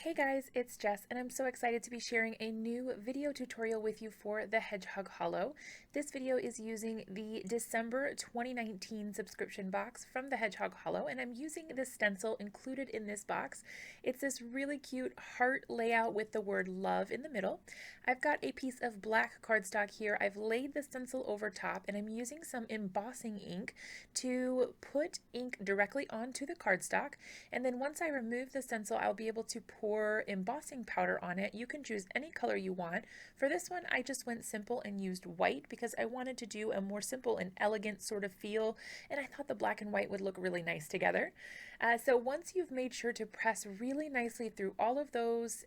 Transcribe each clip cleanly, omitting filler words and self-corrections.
Hey guys, it's Jess, and I'm so excited to be sharing a new video tutorial with you for the Hedgehog Hollow. This video is using the December 2019 subscription box from the Hedgehog Hollow, and I'm using the stencil included in this box. It's this really cute heart layout with the word love in the middle. I've got a piece of black cardstock here. I've laid the stencil over top, and I'm using some embossing ink to put ink directly onto the cardstock. And then once I remove the stencil, I'll be able to pour embossing powder on it. You can choose any color you want. For this one, I just went simple and used white because I wanted to do a more simple and elegant sort of feel, and I thought the black and white would look really nice together. So once you've made sure to press really nicely through all of those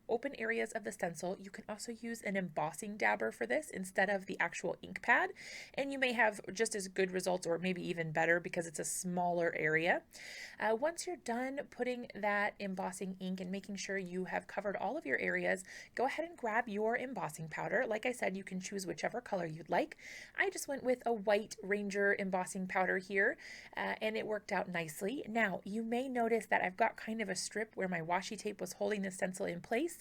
open areas of the stencil, you can also use an embossing dabber for this instead of the actual ink pad, and you may have just as good results or maybe even better because it's a smaller area. Once you're done putting that embossing ink and making sure you have covered all of your areas, go ahead and grab your embossing powder. Like I said, you can choose whichever color you'd like. I just went with a white Ranger embossing powder here, and it worked out nicely. Now, you may notice that I've got kind of a strip where my washi tape was holding the stencil in place.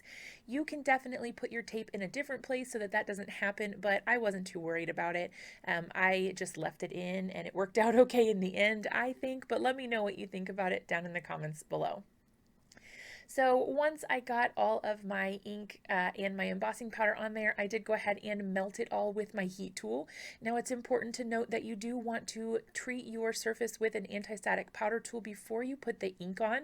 You can definitely put your tape in a different place so that that doesn't happen, but I wasn't too worried about it. I just left it in and it worked out okay in the end, I think, but let me know what you think about it down in the comments below. So once I got all of my ink and my embossing powder on there, I did go ahead and melt it all with my heat tool. Now it's important to note that you do want to treat your surface with an anti-static powder tool before you put the ink on.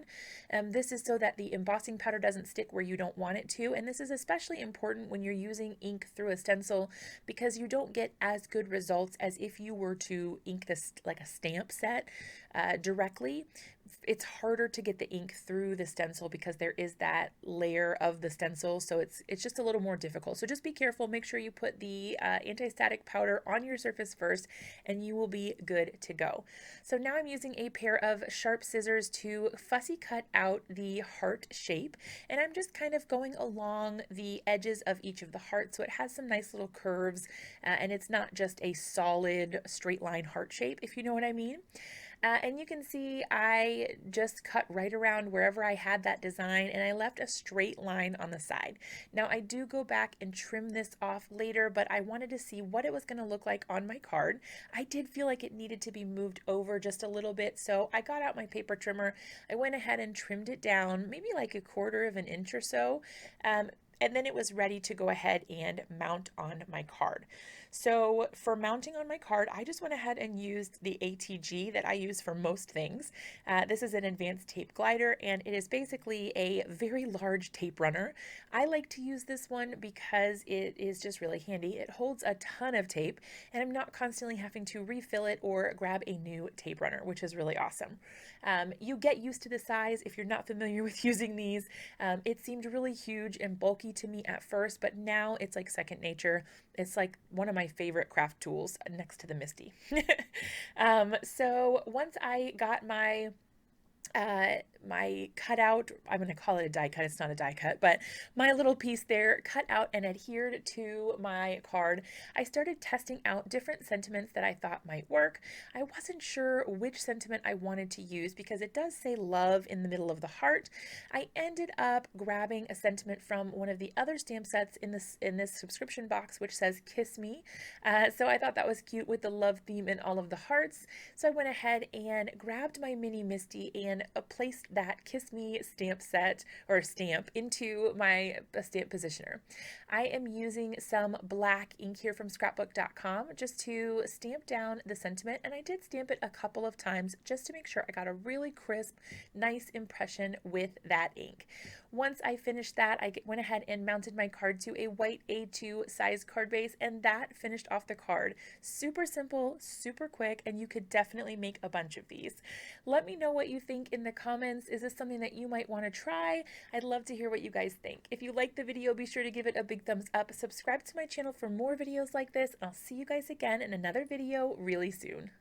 This is so that the embossing powder doesn't stick where you don't want it to, and this is especially important when you're using ink through a stencil because you don't get as good results as if you were to ink this like a stamp set directly. It's harder to get the ink through the stencil because there is that layer of the stencil, so it's just a little more difficult. So just be careful, make sure you put the anti-static powder on your surface first and you will be good to go. So now I'm using a pair of sharp scissors to fussy cut out the heart shape, and I'm just kind of going along the edges of each of the hearts so it has some nice little curves and it's not just a solid straight line heart shape, if you know what I mean. And you can see I just cut right around wherever I had that design, and I left a straight line on the side. Now I do go back and trim this off later, but I wanted to see what it was going to look like on my card. I did feel like it needed to be moved over just a little bit, so I got out my paper trimmer. I went ahead and trimmed it down, maybe like a quarter of an inch or so. And then it was ready to go ahead and mount on my card. So for mounting on my card, I just went ahead and used the ATG that I use for most things. This is an advanced tape glider, and it is basically a very large tape runner. I like to use this one because it is just really handy. It holds a ton of tape, and I'm not constantly having to refill it or grab a new tape runner, which is really awesome. You get used to the size if you're not familiar with using these. It seemed really huge and bulky to me at first, but now it's like second nature. It's like one of my favorite craft tools next to the MISTI. So once I got my cutout, I'm going to call it a die cut, it's not a die cut, but my little piece there cut out and adhered to my card, I started testing out different sentiments that I thought might work. I wasn't sure which sentiment I wanted to use because it does say love in the middle of the heart. I ended up grabbing a sentiment from one of the other stamp sets in this subscription box, which says kiss me. So I thought that was cute with the love theme in all of the hearts. So I went ahead and grabbed my mini MISTI and placed that Kiss Me stamp set or stamp into my stamp positioner. I am using some black ink here from scrapbook.com just to stamp down the sentiment, and I did stamp it a couple of times just to make sure I got a really crisp, nice impression with that ink. Once I finished that, I went ahead and mounted my card to a white A2 size card base, and that finished off the card. Super simple, super quick, and you could definitely make a bunch of these. Let me know what you think in the comments. Is this something that you might want to try? I'd love to hear what you guys think. If you liked the video, be sure to give it a big thumbs up. Subscribe to my channel for more videos like this, and I'll see you guys again in another video really soon.